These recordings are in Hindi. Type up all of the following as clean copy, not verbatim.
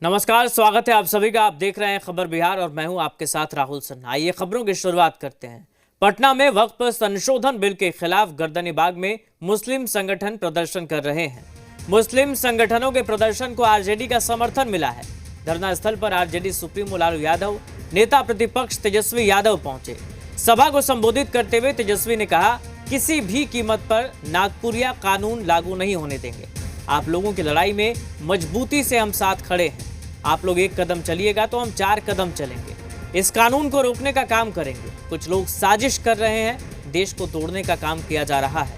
नमस्कार, स्वागत है आप सभी का। आप देख रहे हैं खबर बिहार और मैं हूं आपके साथ राहुल सिन्हा। आइए खबरों की शुरुआत करते हैं। पटना में वक्फ संशोधन बिल के खिलाफ गर्दनीबाग में मुस्लिम संगठन प्रदर्शन कर रहे हैं। मुस्लिम संगठनों के प्रदर्शन को आरजेडी का समर्थन मिला है। धरना स्थल पर आरजेडी सुप्रीमो लालू यादव, नेता प्रतिपक्ष तेजस्वी यादव पहुंचे। सभा को संबोधित करते हुए तेजस्वी ने कहा, किसी भी कीमत पर नागपुरिया कानून लागू नहीं होने देंगे। आप लोगों की लड़ाई में मजबूती से हम साथ खड़े हैं। आप लोग एक कदम चलिएगा तो हम 4 कदम चलेंगे। इस कानून को रोकने का काम करेंगे। कुछ लोग साजिश कर रहे हैं, देश को तोड़ने का काम किया जा रहा है।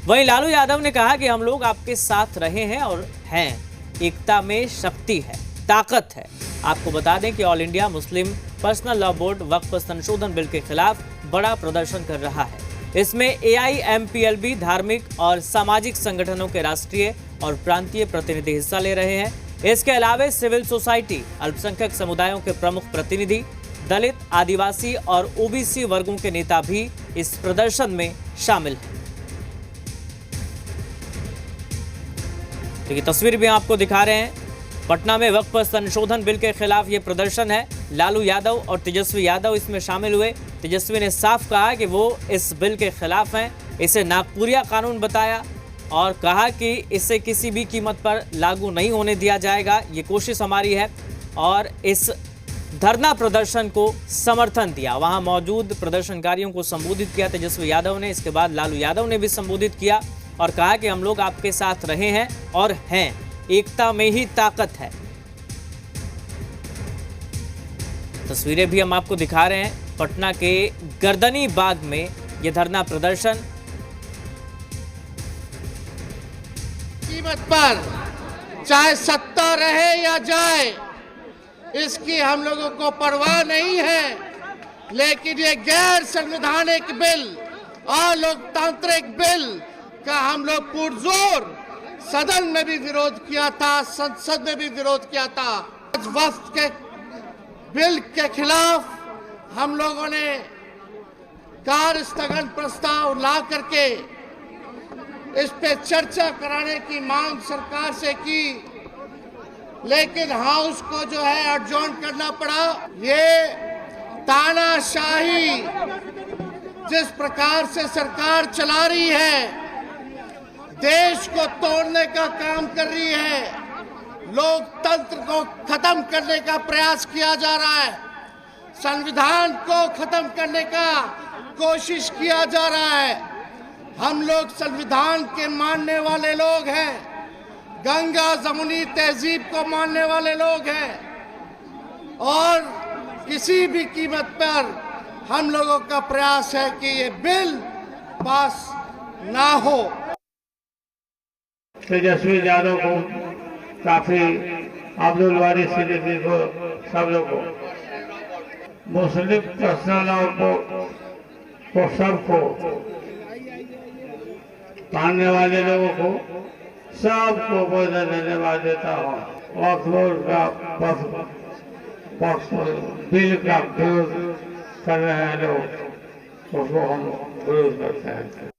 वहीं लालू यादव ने कहा कि हम लोग आपके साथ रहे हैं और हैं। एकता में शक्ति है, ताकत है। आपको बता दें कि all India Muslim personal law board वक्फ संशोधन बिल के खिलाफ बड़ा प्रदर्शन कर रहा है। इसमें AIMPLB धार्मिक और सामाजिक संगठनों के राष्ट्रीय और प्रांतीय प्रतिनिधि हिस्सा ले रहे हैं। इसके अलावा सिविल सोसाइटी, अल्पसंख्यक समुदायों के प्रमुख प्रतिनिधि, दलित, आदिवासी और OBC वर्गों के नेता भी इस प्रदर्शन में शामिल हैं। देखिए तस्वीर भी आपको दिखा रहे हैं। पटना में वक्फ संशोधन बिल के खिलाफ ये प्रदर्शन है। लालू यादव और तेजस्वी यादव इसमें शामिल हुए। तेजस्वी ने साफ कहा कि वो इस बिल के खिलाफ हैं। इसे नागपुरिया कानून बताया और कहा कि इसे किसी भी कीमत पर लागू नहीं होने दिया जाएगा। ये कोशिश हमारी है और इस धरना प्रदर्शन को समर्थन दिया। वहां मौजूद प्रदर्शनकारियों को संबोधित किया तेजस्वी यादव ने। इसके बाद लालू यादव ने भी संबोधित किया और कहा कि हम लोग आपके साथ रहे हैं और हैं। एकता में ही ताकत है। तस्वीरें भी हम आपको दिखा रहे हैं। पटना के गर्दनीबाग में यह धरना प्रदर्शन। कीमत पर चाहे सत्ता रहे या जाए, इसकी हम लोगों को परवाह नहीं है। लेकिन ये गैर संवैधानिक बिल और लोकतांत्रिक बिल का हम लोग पुरजोर सदन में भी विरोध किया था, संसद में भी विरोध किया था। आज वक्फ के बिल के खिलाफ हम लोगों ने कार्य स्थगन प्रस्ताव ला करके इस पे चर्चा कराने की मांग सरकार से की, लेकिन हाउस को जो है एडजॉर्न करना पड़ा। ये तानाशाही जिस प्रकार से सरकार चला रही है, देश को तोड़ने का काम कर रही है, लोकतंत्र को खत्म करने का प्रयास किया जा रहा है, संविधान को खत्म करने का कोशिश किया जा रहा है। हम लोग संविधान के मानने वाले लोग हैं, गंगा जमुनी तहजीब को मानने वाले लोग हैं और किसी भी कीमत पर हम लोगों का प्रयास है कि ये बिल पास ना हो। तेजस्वी यादव को, काफी अब्दुल वारिस सिद्दीकी को, सब लोग को, मुस्लिम पर्सनल को सबको, मानने वाले लोगों को सबको बहुत धन्यवाद देता हूँ। वक्फ बोर्ड का बिल का विरोध कर रहे हैं लोग, उसको हम विरोध करते हैं।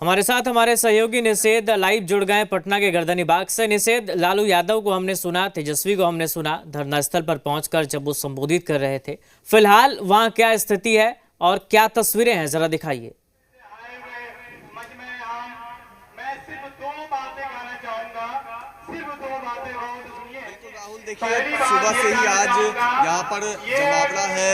हमारे साथ हमारे सहयोगी निषेध लाइव जुड़ गए पटना के गर्दनीबाग से। निषेध, लालू यादव को हमने सुना, तेजस्वी को हमने सुना धरना स्थल पर पहुंचकर जब वो संबोधित कर रहे थे। फिलहाल वहां क्या स्थिति है और क्या तस्वीरें हैं, जरा दिखाइए। देखिए सुबह से ही आज यहाँ पर जमावड़ा है।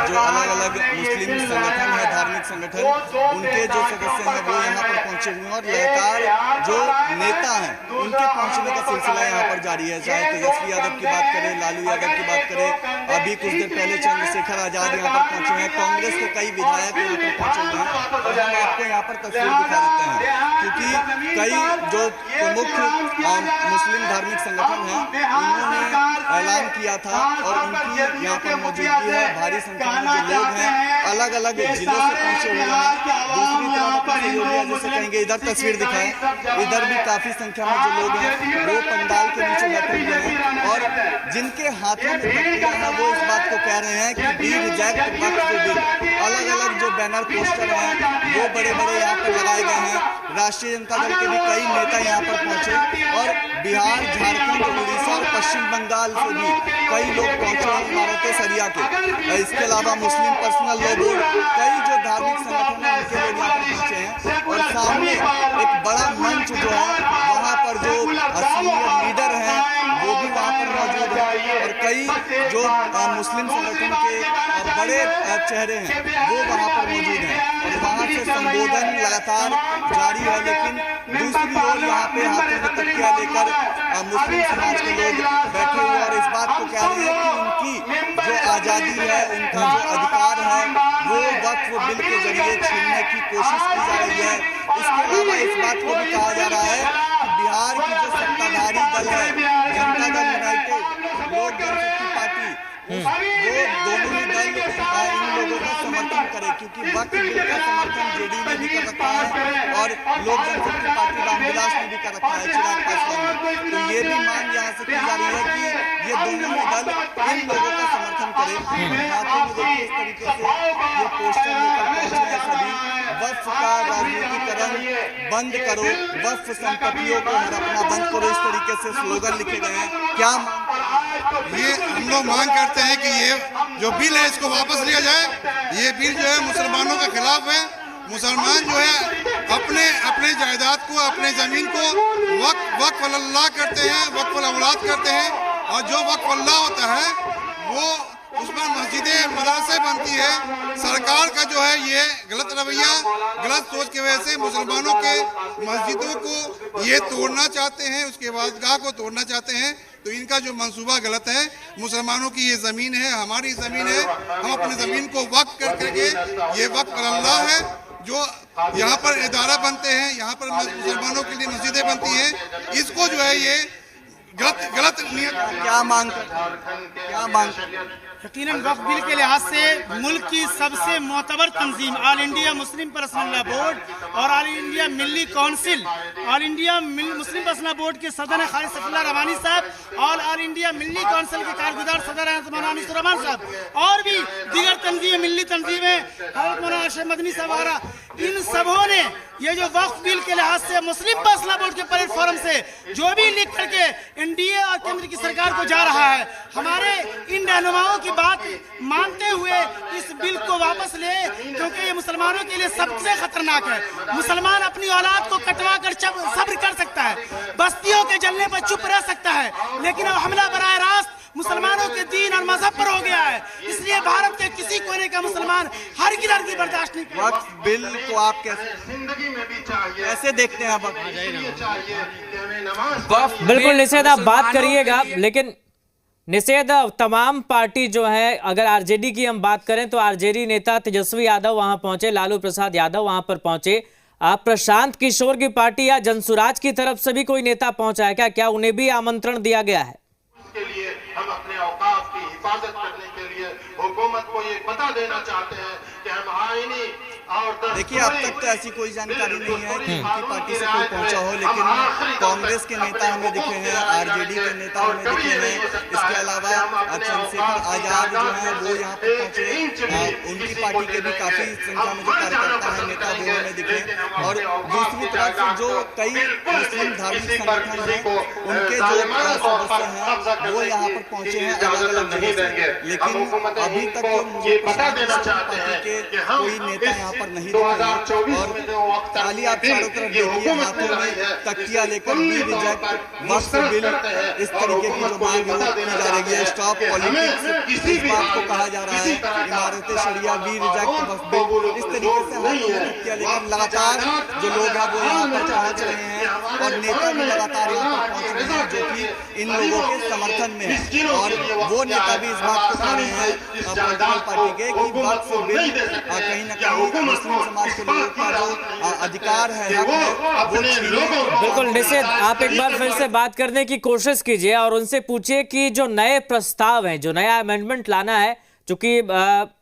जो अलग अलग मुस्लिम संगठन है, धार्मिक संगठन, उनके जो सदस्य हैं वो यहाँ पर पहुंचे हुए हैं और लगातार जो नेता हैं उनके पहुंचने का सिलसिला यहाँ पर जारी है। चाहे तेजस्वी यादव की बात करें, लालू यादव की बात करें, अभी कुछ देर पहले चंद्रशेखर आजाद यहाँ पर पहुंचे हैं, कांग्रेस के कई विधायक यहाँ पर पहुंचे हुए हैं। और हम आपको यहाँ पर तस्वीर दिखा देते हैं क्योंकि कई जो प्रमुख मुस्लिम धार्मिक संगठन हैं उन्होंने ऐलान किया था और उनकी यहाँ पर मौजूदगी है। भारी संख्या में जो लोग हैं अलग अलग जिलों से पहुंचे हुए हैं। दूसरी तरफ जैसे कहेंगे, इधर तस्वीर दिखाएं, इधर भी काफी संख्या में जो लोग हैं वो पंडाल के नीचे बैठे हुए हैं और जिनके हाथों में तख्तियां हैं वो इस बात को कह रहे हैं कि वी रिजेक्ट वक्फ बिल। अलग अलग जो बैनर पोस्टर हैं वो बड़े बड़े यहाँ पर लगाए गए हैं। राष्ट्रीय जनता दल के भी कई नेता यहाँ पर पहुंचे और बिहार, झारखंड, उड़ीसा और पश्चिम बंगाल से भी कई लोग पहुंचे हैं इमारत शरिया के। इसके अलावा मुस्लिम पर्सनल लॉ बोर्ड, कई जो धार्मिक संगठन हैं उनके लोग यहाँ पर पहुंचे हैं और सामने एक बड़ा मंच जो है वहाँ पर जो सीनियर लीडर हैं वो भी वहाँ पर मौजूद है और कई जो मुस्लिम संगठन के बड़े चेहरे हैं वो वहाँ पर मौजूद हैं और वहाँ से संबोधन लगातार जारी है। लेकिन दूसरी ओर यहाँ पे हाथों में तकिया लेकर मुस्लिम समाज के लोग बैठे हुए और इस बात को कह रहे हैं कि उनकी जो आज़ादी है, उनका जो अधिकार है वो वक्फ बिल के जरिए छीनने की कोशिश की जा रही है। इसके अलावा इस बात को भी कहा जा रहा है कि बिहार की जो सत्ताधारी दल है, जनता दल यूनाइटेड, लोक जनशक्ति पार्टी, वो दोनों ही दल इन लोगों का समर्थन करे क्योंकि वक्फ बिल का समर्थन जेडीयू ने भी कर रखा है और लोक जनशक्ति पार्टी रामविलास ने भी कर रखा है, चिराग पासवान ने। तो ये भी मांग यहाँ से की जा रही है कि ये दोनों ही दल इन लोगों का समर्थन करे। हाथों में देखिए इस तरीके से ये पोस्टर लेकर पहुंचे हैं सभी, वक्फ का राजनीतिकरण बंद करो, वक्फ संपत्तियों को हड़पना बंद करो, इस तरीके से स्लोगन लिखे गए हैं। क्या ये हम लोग मांग करते हैं कि ये जो बिल है इसको वापस लिया जाए। ये बिल जो है मुसलमानों के खिलाफ है। मुसलमान जो है अपने जायदाद को, अपने ज़मीन को वक्फ अल्लाह करते हैं, वक्फ औलाद करते हैं और जो वक्फ अल्लाह होता है वो उसमें मस्जिदें, मदरसे बनती है। सरकार का जो है ये गलत रवैया, गलत सोच की वजह से मुसलमानों के मस्जिदों को ये तोड़ना चाहते हैं, उसके इबादतगाह को तोड़ना चाहते हैं। तो इनका जो मंसूबा गलत है। मुसलमानों की ये ज़मीन है, हमारी ज़मीन है, हम अपनी ज़मीन को वक्फ करके, ये वक्फ अल्लाह है। जो यहाँ पर इदारा बनते हैं, यहाँ पर मुसलमानों के लिए मस्जिदें बनती हैं, इसको जो है ये गलत नियत। क्या मांग यकीनन वक्फ बिल के लिहाज से मुल्क की सबसे मोतबर तंजीम all India Muslim personal law board और ऑल इंडिया मिल्ली council, all India Muslim personal board के सदर हैं खालिद सफीउल्लाह रबानी साहब और ऑल इंडिया मिल्ली काउंसिल के कारगुजार सदर हैं मौलाना अनीसुर रहमान साहब और भी दीगर तंजीमें, मिल्ली तंजीमें, हज़रत मौलाना अशरफ मदनी साहब वगैरह, इन सबों ने ये जो वक्फ बिल के लिहाज से मुस्लिम पर्सनल बोर्ड के प्लेटफॉर्म से जो भी लिख करके एनडीए और केंद्र की सरकार को जा रहा है, हमारे इन रहनुमाओं की बात मानते हुए इस बिल को वापस ले, क्योंकि ये मुसलमानों के लिए सबसे खतरनाक है। मुसलमान अपनी औलाद को कटवा कर सब्र कर सकता है, बस्तियों के जलने पर चुप रह सकता है, लेकिन अब हमला बराह रास्त मुसलमानों के दीन और मजहब पर हो गया है। इसलिए भारत के किसी कोने का मुसलमान हर गिरर की बर्दाश्त नहीं करेगा। वक्फ बिल को आप कैसे देखते हैं? बिल्कुल निषेध आप बात करिएगा, लेकिन निषेध तमाम पार्टी जो है, अगर आरजेडी की हम बात करें तो आरजेडी नेता तेजस्वी यादव वहां पहुंचे, लालू प्रसाद यादव वहां पर पहुंचे, प्रशांत किशोर की पार्टी या जनसुराज की तरफ से भी कोई नेता पहुंचा है क्या उन्हें भी आमंत्रण दिया गया है? के लिए हम अपने औकाफ की हिफाजत करने के लिए हुकूमत को ये बता देना चाहते हैं कि हम आईनी और देखिए, अब तक तो ऐसी कोई जानकारी नहीं है कि उनकी पार्टी से कोई पहुंचा हो, लेकिन कांग्रेस के नेता हमें दिखे हैं, आरजेडी के नेता हमें दिखे हैं, इसके अलावा चंद्रशेखर आजाद जो है वो यहाँ पर पहुंचे, उनकी पार्टी के भी काफी संख्या में जो कार्यकर्ता है, नेता वो हमें दिखे। और दूसरी तरफ से जो कई मुस्लिम धार्मिक संगठन हैं उनके जो सदस्य हैं वो यहाँ पर पहुंचे हैं अलग अलग जगह से, लेकिन अभी तक मुझे बता देना चाहते हैं कि कोई नेता यहाँ पर नहीं दिखे और खाली आप चारों तरफ देखिए हाथों में तकिया लेकर वी रिजेक्ट वक्फ बिल, इस तरीके की जो मांग की जा रही है, स्टॉप पॉलिटिक्स, इस बात को कहा जा रहा है, इमारत शरिया, वी रिजेक्ट वक्फ बिल, इस तरीके से हाथों में तकिया लेकर लगातार जो लोग हैं वो यहाँ पर पहुंच रहे हैं और नेता भी लगातार यहाँ पर पहुंच रहे हैं जो कि इन लोगों के समर्थन में है। और वो नेता भी इस बात को कह रहे हैं पॉलिटिकल पार्टी के कि वक्फ बिल कहीं न कहीं मुस्लिम समाज के लोगों का जो अधिकार है वो बिल्कुल निषेध, आप एक बार फिर से बात करने की कोशिश कीजिए और उनसे पूछिए कि जो नए प्रस्ताव हैं, जो नया अमेंडमेंट लाना है, चूंकि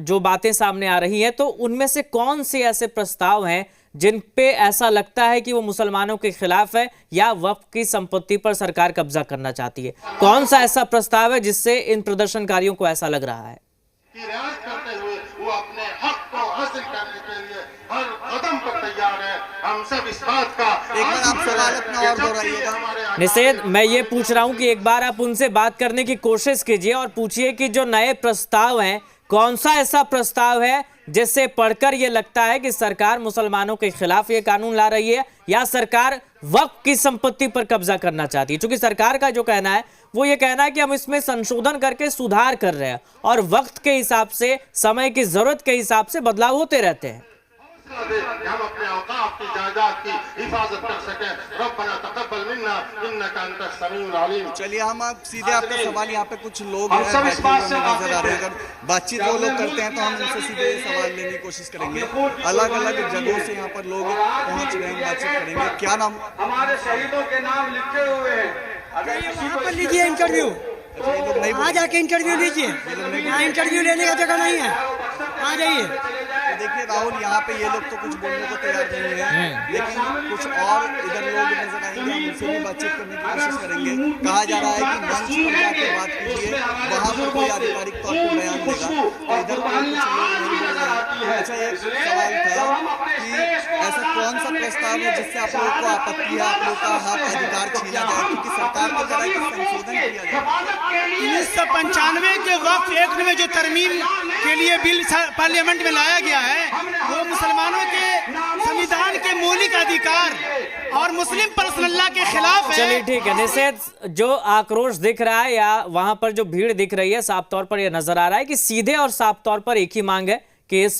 जो बातें सामने आ रही हैं, तो उनमें से कौन से ऐसे प्रस्ताव हैं जिन पे ऐसा लगता है कि वो मुसलमानों के खिलाफ है या वक्फ की संपत्ति पर सरकार कब्जा करना चाहती है? कौन सा ऐसा प्रस्ताव है जिससे इन प्रदर्शनकारियों को ऐसा लग रहा है? रियायत करते हुए वो अपने हक को हासिल करने के लिए हर कदम पर तैयार है। हम सब इस बात का एक बार आप सवाल अपना और दोहराइएगा। निषेध, मैं ये पूछ रहा हूं कि एक बार आप उनसे बात करने की कोशिश कीजिए और पूछिए कि जो नए प्रस्ताव हैं, कौन सा ऐसा प्रस्ताव है जिससे पढ़कर ये लगता है कि सरकार मुसलमानों के खिलाफ ये कानून ला रही है या सरकार वक्फ की संपत्ति पर कब्जा करना चाहती है। क्योंकि सरकार का जो कहना है वो ये कहना है कि हम इसमें संशोधन करके सुधार कर रहे हैं और वक्त के हिसाब से, समय की जरूरत के हिसाब से बदलाव होते रहते हैं। हम अपने औकाफ की जायदाद की हिफाजत कर सके। रब्बना तक़ब्बल मिन्ना इन्नका अंतस समीउल अलीम। चलिए हम आप सीधे आपका सवाल, यहाँ पे कुछ लोग हैं बैठे हुए नजर आ रहे हैं, अगर बातचीत वो लोग करते हैं तो हम उनसे सीधे सवाल लेने की कोशिश करेंगे। अलग अलग जगहों से यहाँ पर लोग पहुँच रहे हैं, बातचीत करेंगे। क्या नाम? हमारे शहीदों के नाम लिखे हुए हैं। अगर यहाँ पर लीजिए इंटरव्यू, आ जाके इंटरव्यू लीजिए, यहाँ इंटरव्यू लेने का जगह नहीं है, आ जाइए। देखिए राहुल, यहाँ पे ये लोग तो कुछ बोलने को तैयार नहीं है, लेकिन कुछ और इधर लोग नजर आएंगे, हम उनसे भी बातचीत करने की कोशिश करेंगे। कहा जा रहा है कि मंच पर जाकर बात कीजिए, वहाँ पर कोई आधिकारिक तौर पर बयान देगा, तो इधर पर कुछ लोग नहीं बोल रहे हैं। अच्छा, एक सवाल था कि ऐसा कौन सा प्रस्ताव है जिससे आप लोगों को आपत्ति है, आप लोग का हक अधिकार छीना जाए, क्योंकि सरकार को कह रहा है कि संशोधन किया जाए। 1995 के वक्फ एक्ट में जो तरमीम के लिए बिल पार्लियामेंट में लाया गया है, वो मुसलमानों के संविधान के मौलिक अधिकार और मुस्लिम पर्सनल लॉ के खिलाफ है। चलिए ठीक है निषेध, जो आक्रोश दिख रहा है या वहां पर जो भीड़ दिख रही है, साफ तौर पर यह नजर आ रहा है कि सीधे और साफ तौर पर एक ही मांग है कि इस